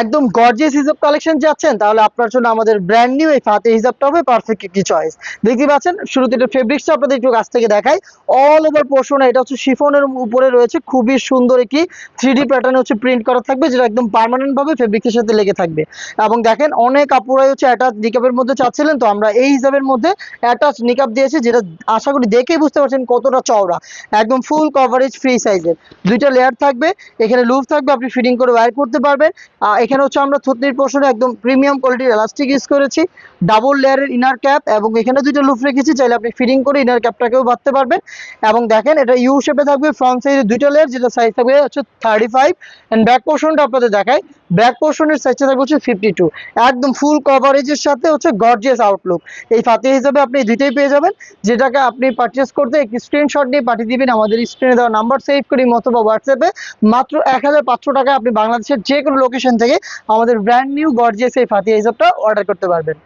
একদম গর্জিয়াস হিজাব কালেকশন যাচ্ছেন, তাহলে আপনার জন্য আমাদের ব্র্যান্ড নিউ এই ফাতে হিজাবটা হবে পারফেক্ট একটি চয়েস। দেখতে পাচ্ছেন শুরুতে এটা ফেব্রিক্সটা আপনাদের একটু কাছ থেকে দেখাই। অল ওভার পোর্শন এটা হচ্ছে শিফনের উপরে রয়েছে, খুবই সুন্দর একটি 3D প্যাটার্নে হচ্ছে প্রিন্ট করা থাকবে, যেটা একদম পার্মানেন্ট ভাবে ফেব্রিক্সের সাথে লেগে থাকবে। এবং দেখেন অনেক আপুরাই হচ্ছে অ্যাটাচ নিকাবের মধ্যে চাচ্ছিলেন, তো আমরা এই হিসাবের মধ্যে অ্যাটাচ নিকাব দিয়েছি, যেটা আশা করি দেখেই বুঝতে পারছেন কতটা চওড়া। একদম ফুল কভারেজ ফ্রি সাইজের, দুইটা লেয়ার থাকবে, এখানে লুপ থাকবে, আপনি ফিটিং করে ওয়্যার করতে পারবেন। এখানে হচ্ছে আমরা থুতনির পোর্শনে একদম প্রিমিয়াম কোয়ালিটির এলাস্টিক ইউজ করেছি, ডাবল লেয়ারের ইনার ক্যাপ, এবং এখানে দুইটা লুপ রেখেছি, চাইলে আপনি ফিটিং করে ইনার ক্যাপটাকেও বাঁধতে পারবেন। এবং দেখেন এটা ইউ শেপে থাকবে, ফ্রন্ট সাইডে দুইটা লেয়ার, যেটা সাইজ থাকবে হচ্ছে 35। এন্ড ব্যাক পোর্শনটা আপনাদের দেখাই, ব্যাক পোর্শনের সাইজটা থাকবে হচ্ছে 52। একদম ফুল কভারেজের সাথে হচ্ছে গর্জিয়াস আউটলুক। এই ফাতে হিসাবে আপনি দুইটাই পেয়ে যাবেন, যেটাকে আপনি পারচেস করতে একটি স্ক্রিনশট নিয়ে পাঠিয়ে দিবেন আমাদের স্ক্রিনে দেওয়া নাম্বার সেভ করি অথবা হোয়াটসঅ্যাপে। মাত্র 1500 টাকা আপনি বাংলাদেশের যে কোনো লোকেশন থেকে আমাদের ব্র্যান্ড নিউ গর্জিয়াস এই ফাতে হিসাবটা অর্ডার করতে পারবেন।